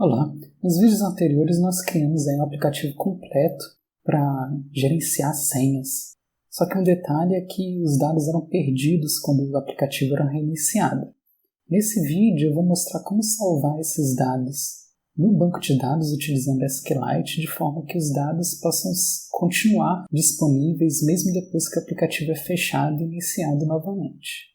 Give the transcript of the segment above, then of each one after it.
Olá, nos vídeos anteriores nós criamos aí um aplicativo completo para gerenciar senhas. Só que um detalhe é que os dados eram perdidos quando o aplicativo era reiniciado. Nesse vídeo eu vou mostrar como salvar esses dados no banco de dados utilizando SQLite, de forma que os dados possam continuar disponíveis mesmo depois que o aplicativo é fechado e iniciado novamente.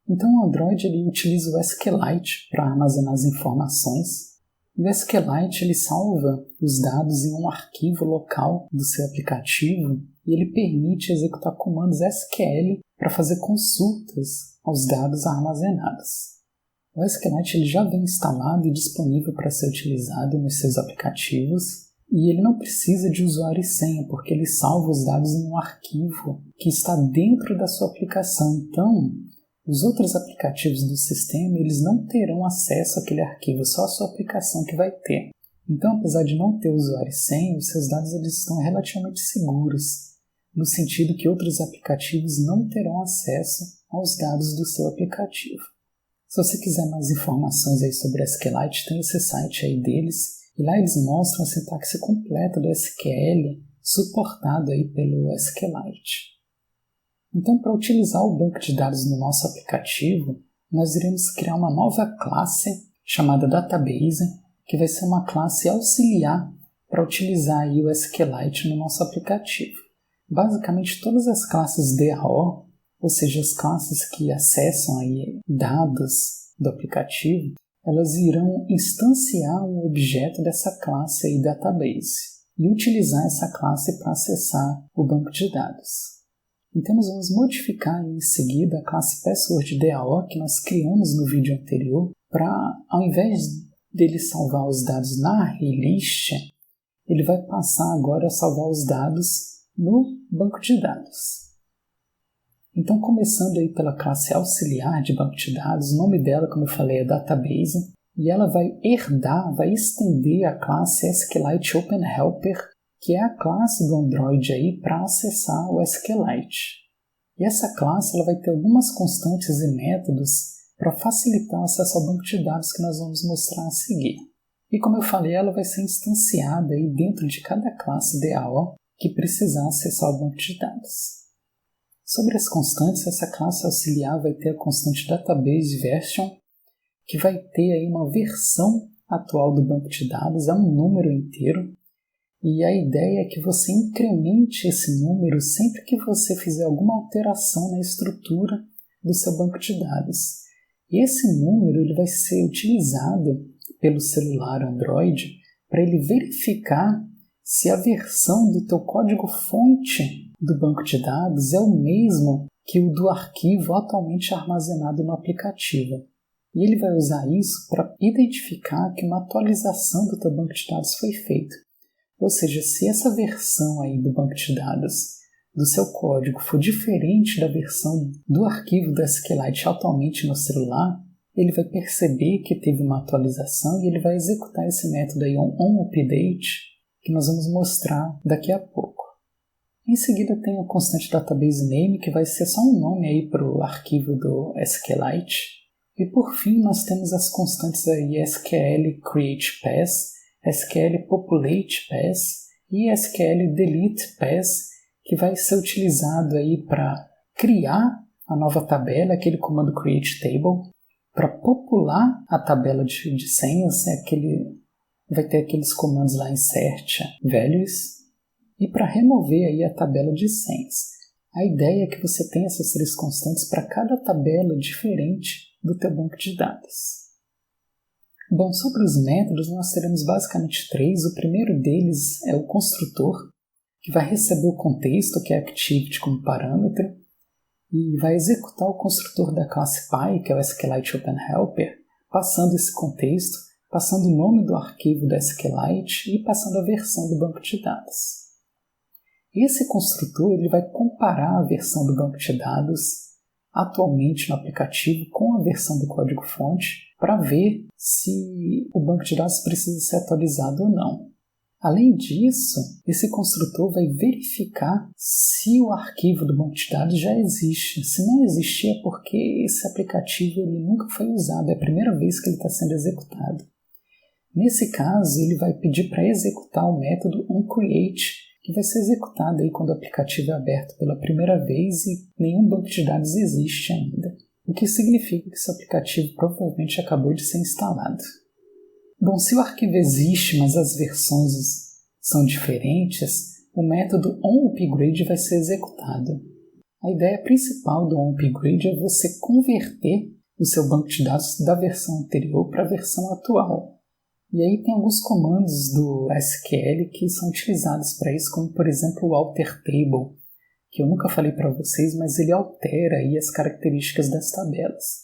Então o Android ele utiliza o SQLite para armazenar as informações. E o SQLite ele salva os dados em um arquivo local do seu aplicativo e ele permite executar comandos SQL para fazer consultas aos dados armazenados. O SQLite ele já vem instalado e disponível para ser utilizado nos seus aplicativos e ele não precisa de usuário e senha porque ele salva os dados em um arquivo que está dentro da sua aplicação. Então, os outros aplicativos do sistema eles não terão acesso àquele arquivo, só a sua aplicação que vai ter. Então, apesar de não ter usuário e senha, os seus dados eles estão relativamente seguros, no sentido que outros aplicativos não terão acesso aos dados do seu aplicativo. Se você quiser mais informações aí sobre SQLite, tem esse site aí deles, e lá eles mostram a sintaxe completa do SQL suportado aí pelo SQLite. Então, para utilizar o banco de dados no nosso aplicativo, nós iremos criar uma nova classe chamada Database, que vai ser uma classe auxiliar para utilizar aí o SQLite no nosso aplicativo. Basicamente, todas as classes DAO, ou seja, as classes que acessam aí dados do aplicativo, elas irão instanciar um objeto dessa classe aí Database e utilizar essa classe para acessar o banco de dados. Então nós vamos modificar em seguida a classe PasswordDAO que nós criamos no vídeo anterior para, ao invés dele salvar os dados na arraylist, ele vai passar agora a salvar os dados no banco de dados. Então começando aí pela classe auxiliar de banco de dados, o nome dela, como eu falei, é Database, e ela vai vai estender a classe SQLite OpenHelper, que é a classe do Android aí para acessar o SQLite. E essa classe ela vai ter algumas constantes e métodos para facilitar o acesso ao banco de dados que nós vamos mostrar a seguir. E como eu falei, ela vai ser instanciada aí dentro de cada classe DAO que precisar acessar o banco de dados. Sobre as constantes, essa classe auxiliar vai ter a constante Database Version, que vai ter aí uma versão atual do banco de dados, é um número inteiro, e a ideia é que você incremente esse número sempre que você fizer alguma alteração na estrutura do seu banco de dados. E esse número ele vai ser utilizado pelo celular Android para ele verificar se a versão do teu código-fonte do banco de dados é o mesmo que o do arquivo atualmente armazenado no aplicativo. E ele vai usar isso para identificar que uma atualização do teu banco de dados foi feita. Ou seja, se essa versão aí do banco de dados do seu código for diferente da versão do arquivo do SQLite atualmente no celular, ele vai perceber que teve uma atualização e ele vai executar esse método aí onUpdate, que nós vamos mostrar daqui a pouco. Em seguida tem a constante database name, que vai ser só um nome aí para o arquivo do SQLite. E por fim nós temos as constantes aí SQL create pass, SQL populate pass e SQL delete pass, que vai ser utilizado aí para criar a nova tabela, aquele comando create table, para popular a tabela de senhas, vai ter aqueles comandos lá insert values, e para remover aí a tabela de senhas. A ideia é que você tenha essas três constantes para cada tabela diferente do teu banco de dados. Bom, sobre os métodos, nós teremos basicamente três. O primeiro deles é o construtor, que vai receber o contexto, que é Activity, como parâmetro, e vai executar o construtor da classe Py, que é o SQLite OpenHelper, passando esse contexto, passando o nome do arquivo do SQLite e passando a versão do banco de dados. Esse construtor ele vai comparar a versão do banco de dados atualmente no aplicativo com a versão do código-fonte para ver se o banco de dados precisa ser atualizado ou não. Além disso, esse construtor vai verificar se o arquivo do banco de dados já existe. Se não existir é porque esse aplicativo ele nunca foi usado, é a primeira vez que ele está sendo executado. Nesse caso, ele vai pedir para executar o método onCreate, que vai ser executado aí quando o aplicativo é aberto pela primeira vez e nenhum banco de dados existe ainda, o que significa que seu aplicativo provavelmente acabou de ser instalado. Bom, se o arquivo existe, mas as versões são diferentes, o método onUpgrade vai ser executado. A ideia principal do onUpgrade é você converter o seu banco de dados da versão anterior para a versão atual. E aí tem alguns comandos do SQL que são utilizados para isso, como por exemplo o alterTable, que eu nunca falei para vocês, mas ele altera aí as características das tabelas.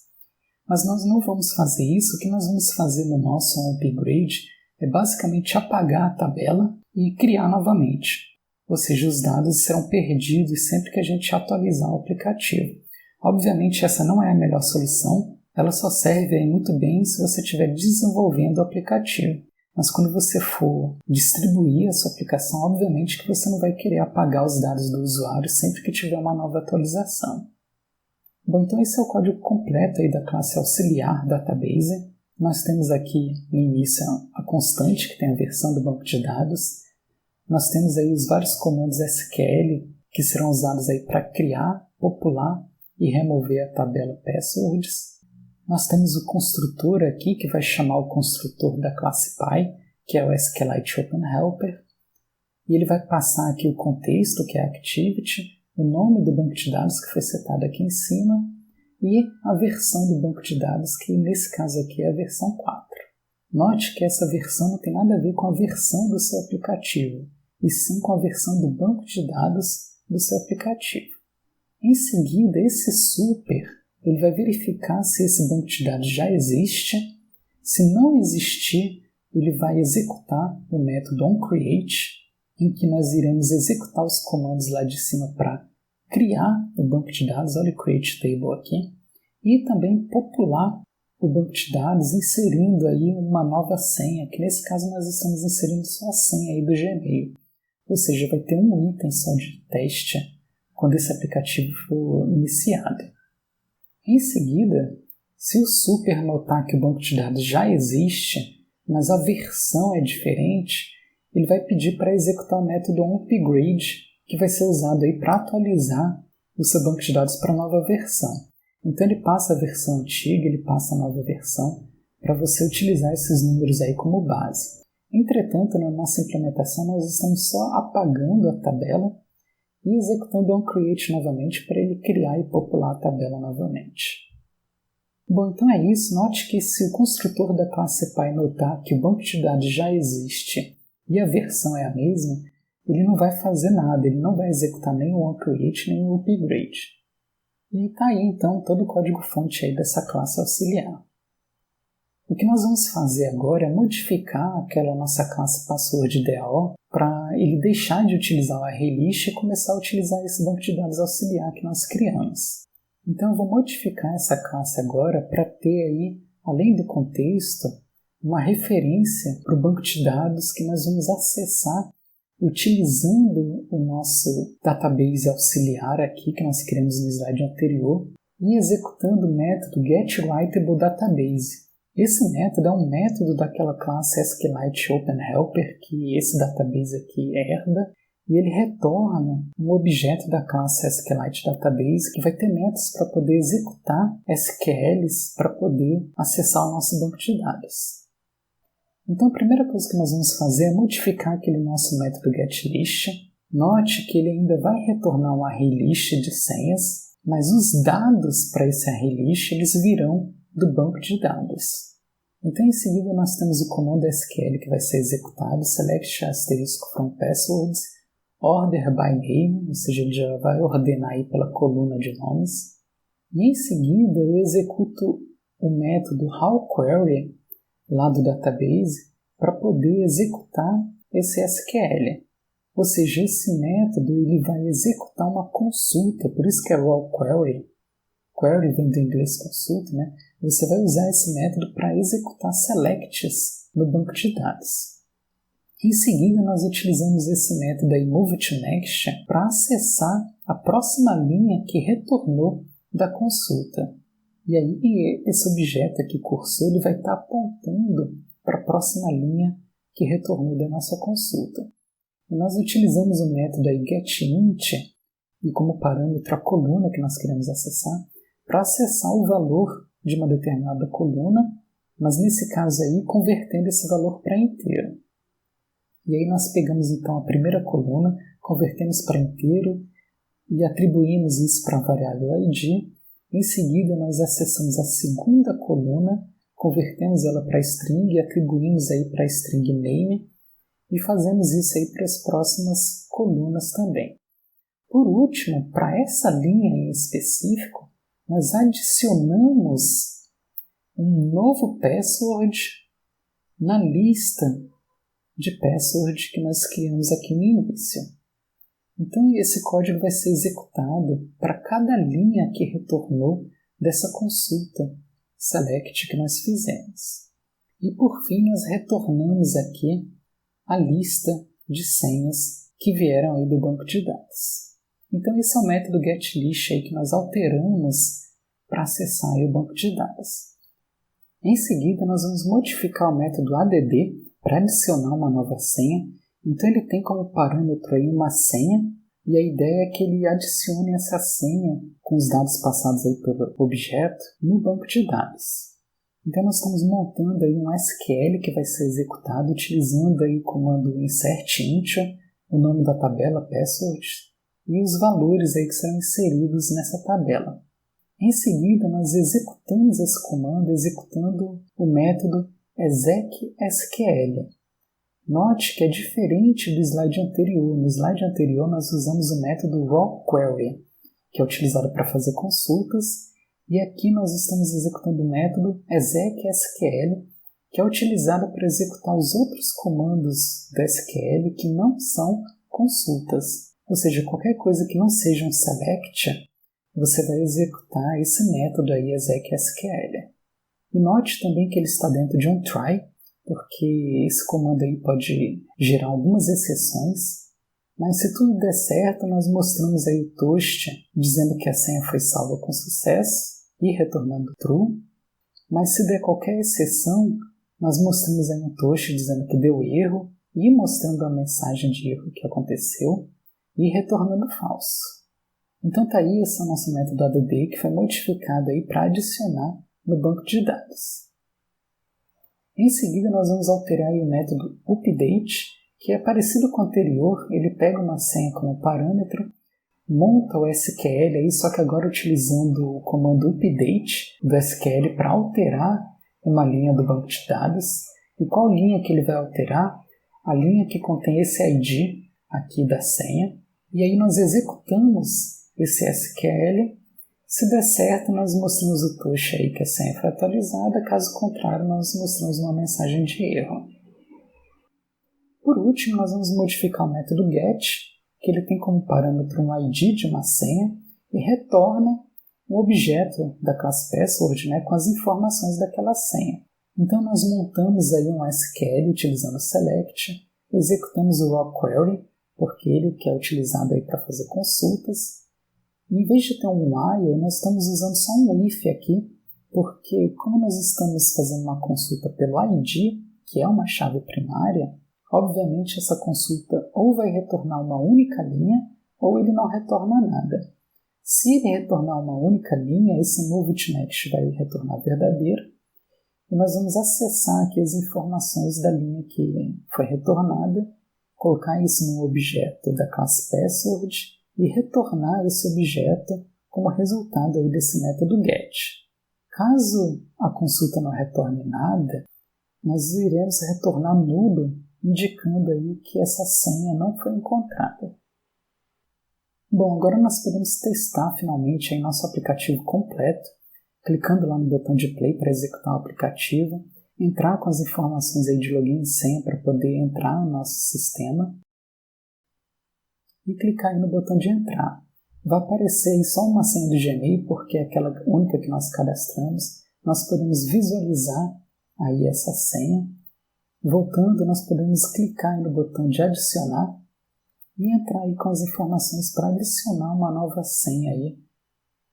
Mas nós não vamos fazer isso. O que nós vamos fazer no nosso onUpgrade é basicamente apagar a tabela e criar novamente. Ou seja, os dados serão perdidos sempre que a gente atualizar o aplicativo. Obviamente essa não é a melhor solução, ela só serve aí muito bem se você estiver desenvolvendo o aplicativo. Mas quando você for distribuir a sua aplicação, obviamente que você não vai querer apagar os dados do usuário sempre que tiver uma nova atualização. Bom, então esse é o código completo aí da classe auxiliar database. Nós temos aqui no início a constante, que tem a versão do banco de dados. Nós temos aí os vários comandos SQL que serão usados aí para criar, popular e remover a tabela passwords. Nós temos o construtor aqui, que vai chamar o construtor da classe Py, que é o SQLite OpenHelper. E ele vai passar aqui o contexto, que é a activity, o nome do banco de dados, que foi setado aqui em cima, e a versão do banco de dados, que nesse caso aqui é a versão 4. Note que essa versão não tem nada a ver com a versão do seu aplicativo, e sim com a versão do banco de dados do seu aplicativo. Em seguida, esse super ele vai verificar se esse banco de dados já existe. Se não existir, ele vai executar o método onCreate, em que nós iremos executar os comandos lá de cima para criar o banco de dados, olha o create table aqui, e também popular o banco de dados inserindo aí uma nova senha, que nesse caso nós estamos inserindo só a senha aí do Gmail. Ou seja, vai ter um item só de teste quando esse aplicativo for iniciado. Em seguida, se o super notar que o banco de dados já existe, mas a versão é diferente, ele vai pedir para executar o método onUpgrade, que vai ser usado aí para atualizar o seu banco de dados para a nova versão. Então ele passa a versão antiga, ele passa a nova versão, para você utilizar esses números aí como base. Entretanto, na nossa implementação, nós estamos só apagando a tabela e executando o onCreate novamente para ele criar e popular a tabela novamente. Bom, então é isso. Note que se o construtor da classe Py notar que o banco de dados já existe e a versão é a mesma, ele não vai fazer nada, ele não vai executar nem o onCreate nem o upgrade. E está aí então todo o código-fonte aí dessa classe auxiliar. O que nós vamos fazer agora é modificar aquela nossa classe password.dao para ele deixar de utilizar o arraylist e começar a utilizar esse banco de dados auxiliar que nós criamos. Então eu vou modificar essa classe agora para ter aí, além do contexto, uma referência para o banco de dados que nós vamos acessar utilizando o nosso database auxiliar aqui que nós criamos no slide anterior e executando o método getWriteableDatabase. Esse método é um método daquela classe SQLite OpenHelper que esse database aqui herda e ele retorna um objeto da classe SQLite Database que vai ter métodos para poder executar SQLs para poder acessar o nosso banco de dados. Então a primeira coisa que nós vamos fazer é modificar aquele nosso método getList. Note que ele ainda vai retornar um arraylist de senhas, mas os dados para esse arraylist eles virão do banco de dados. Então em seguida nós temos o comando SQL que vai ser executado, select asterisk from passwords, order by name, ou seja, ele já vai ordenar aí pela coluna de nomes. E em seguida eu executo o método howQuery lá do database para poder executar esse SQL. Ou seja, esse método ele vai executar uma consulta, por isso que é raw query. Query vem do inglês consulta, né? Você vai usar esse método para executar selects no banco de dados. Em seguida, nós utilizamos esse método aí moveToNext para acessar a próxima linha que retornou da consulta. E aí, esse objeto aqui, cursor, ele vai estar apontando para a próxima linha que retornou da nossa consulta. E nós utilizamos o método aí getInt e como parâmetro a coluna que nós queremos acessar para acessar o valor de uma determinada coluna, mas nesse caso aí convertendo esse valor para inteiro. E aí nós pegamos então a primeira coluna, convertemos para inteiro e atribuímos isso para a variável id. Em seguida nós acessamos a segunda coluna, convertemos ela para string e atribuímos aí para string name e fazemos isso aí para as próximas colunas também. Por último, para essa linha em específico, nós adicionamos um novo password na lista de password que nós criamos aqui no início. Então esse código vai ser executado para cada linha que retornou dessa consulta select que nós fizemos. E por fim nós retornamos aqui a lista de senhas que vieram aí do banco de dados. Então esse é o método getList aí que nós alteramos para acessar aí o banco de dados. Em seguida nós vamos modificar o método add para adicionar uma nova senha. Então ele tem como parâmetro aí uma senha e a ideia é que ele adicione essa senha com os dados passados aí pelo objeto no banco de dados. Então nós estamos montando aí um SQL que vai ser executado utilizando aí o comando insertInt, o nome da tabela password e os valores aí que serão inseridos nessa tabela. Em seguida nós executamos esse comando executando o método execSQL. Note que é diferente do slide anterior. No slide anterior nós usamos o método rawQuery, que é utilizado para fazer consultas, e aqui nós estamos executando o método execSQL, que é utilizado para executar os outros comandos do SQL que não são consultas. Ou seja, qualquer coisa que não seja um select, você vai executar esse método aí, execSQL. E note também que ele está dentro de um try, porque esse comando aí pode gerar algumas exceções, mas se tudo der certo, nós mostramos aí o toast dizendo que a senha foi salva com sucesso e retornando true, mas se der qualquer exceção, nós mostramos aí um toast dizendo que deu erro e mostrando a mensagem de erro que aconteceu e retornando falso. Então tá aí esse é o nosso método add que foi modificado aí para adicionar no banco de dados. Em seguida nós vamos alterar aí o método update, que é parecido com o anterior, ele pega uma senha como parâmetro, monta o SQL aí, só que agora utilizando o comando update do SQL para alterar uma linha do banco de dados. E qual linha que ele vai alterar? A linha que contém esse ID aqui da senha. E aí nós executamos esse SQL. Se der certo, nós mostramos o toast aí que a senha foi atualizada, caso contrário, nós mostramos uma mensagem de erro. Por último, nós vamos modificar o método get, que ele tem como parâmetro um ID de uma senha e retorna um objeto da classe password, né, com as informações daquela senha. Então nós montamos aí um SQL utilizando o select, executamos o rawQuery, porque ele que é utilizado aí para fazer consultas. Em vez de ter um while, nós estamos usando só um if aqui, porque como nós estamos fazendo uma consulta pelo ID, que é uma chave primária, obviamente essa consulta ou vai retornar uma única linha, ou ele não retorna nada. Se ele retornar uma única linha, esse novo UTNEXT vai retornar verdadeiro, e nós vamos acessar aqui as informações da linha que foi retornada, colocar isso no objeto da classe password, e retornar esse objeto como resultado aí desse método get. Caso a consulta não retorne nada, nós iremos retornar nulo, indicando aí que essa senha não foi encontrada. Bom, agora nós podemos testar finalmente aí nosso aplicativo completo, clicando lá no botão de play para executar o aplicativo, entrar com as informações aí de login e senha para poder entrar no nosso sistema, e clicar aí no botão de entrar. Vai aparecer aí só uma senha do Gmail, porque é aquela única que nós cadastramos. Nós podemos visualizar aí essa senha. Voltando, nós podemos clicar aí no botão de adicionar e entrar aí com as informações para adicionar uma nova senha aí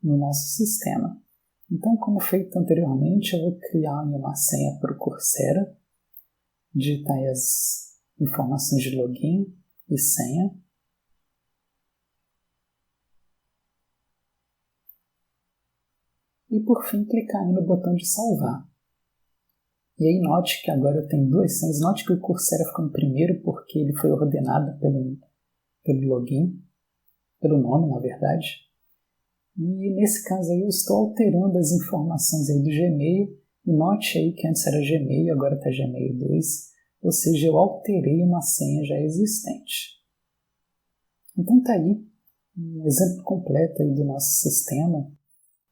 no nosso sistema. Então, como feito anteriormente, eu vou criar uma senha para o Coursera. digitar aí as informações de login e senha. E por fim, clicar aí no botão de salvar. E aí note que agora eu tenho duas senhas. Note que o Coursera ficou em primeiro porque ele foi ordenado pelo login, pelo nome, na verdade. E nesse caso aí eu estou alterando as informações aí do Gmail. E note aí que antes era Gmail, agora está Gmail 2. Ou seja, eu alterei uma senha já existente. Então tá aí um exemplo completo aí do nosso sistema.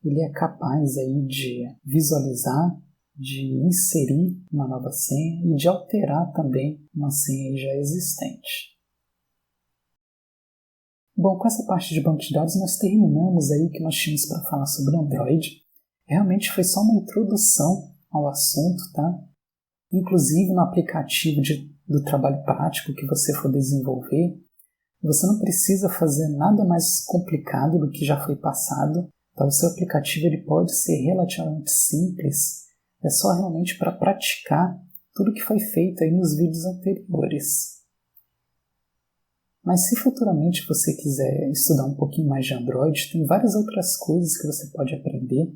Ele é capaz aí de visualizar, de inserir uma nova senha e de alterar também uma senha já existente. Bom, com essa parte de banco de dados nós terminamos aí o que nós tínhamos para falar sobre Android. Realmente foi só uma introdução ao assunto, tá? Inclusive no aplicativo do trabalho prático que você for desenvolver, você não precisa fazer nada mais complicado do que já foi passado. Tá? O seu aplicativo ele pode ser relativamente simples, é só realmente para praticar tudo que foi feito aí nos vídeos anteriores. Mas se futuramente você quiser estudar um pouquinho mais de Android, tem várias outras coisas que você pode aprender.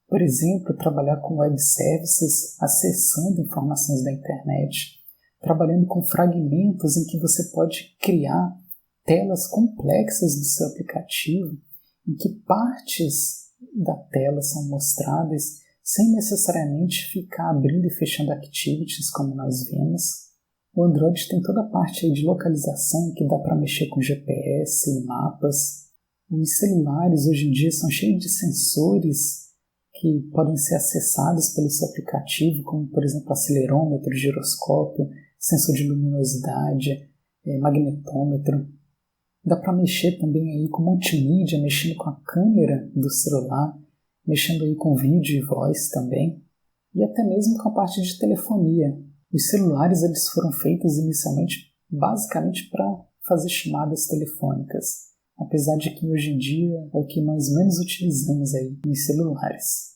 Por exemplo, trabalhar com web services, acessando informações da internet, trabalhando com fragmentos em que você pode criar telas complexas do seu aplicativo, em que partes da tela são mostradas sem necessariamente ficar abrindo e fechando activities como nós vemos. O Android tem toda a parte aí de localização em que dá para mexer com GPS e mapas. Os celulares hoje em dia são cheios de sensores que podem ser acessados pelo seu aplicativo, como por exemplo acelerômetro, giroscópio, sensor de luminosidade, magnetômetro. Dá para mexer também aí com multimídia, mexendo com a câmera do celular, mexendo aí com vídeo e voz também, e até mesmo com a parte de telefonia. Os celulares eles foram feitos inicialmente basicamente para fazer chamadas telefônicas, apesar de que hoje em dia é o que nós menos utilizamos aí nos celulares.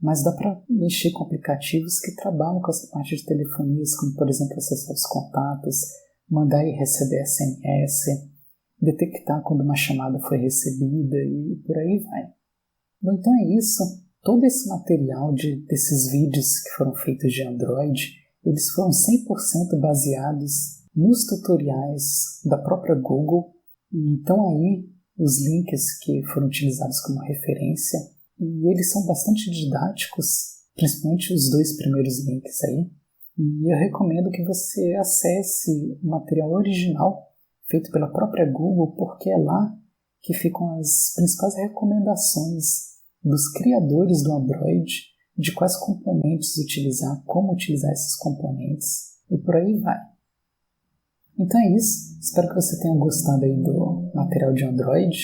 Mas dá para mexer com aplicativos que trabalham com essa parte de telefonias, como por exemplo acessar os contatos, mandar e receber SMS, detectar quando uma chamada foi recebida e por aí vai. Bom, então é isso. Todo esse material desses vídeos que foram feitos de Android, eles foram 100% baseados nos tutoriais da própria Google. E estão aí os links que foram utilizados como referência. E eles são bastante didáticos, principalmente os dois primeiros links aí. E eu recomendo que você acesse o material original feito pela própria Google, porque é lá que ficam as principais recomendações dos criadores do Android de quais componentes utilizar, como utilizar esses componentes e por aí vai. Então é isso, espero que você tenha gostado aí do material de Android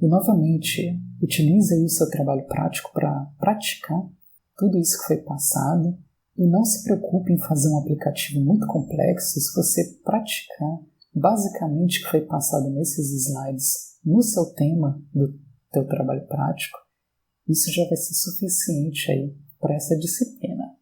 e novamente utilize aí o seu trabalho prático para praticar tudo isso que foi passado e não se preocupe em fazer um aplicativo muito complexo se você praticar basicamente o que foi passado nesses slides no seu tema do teu trabalho prático. Isso já vai ser suficiente aí para essa disciplina.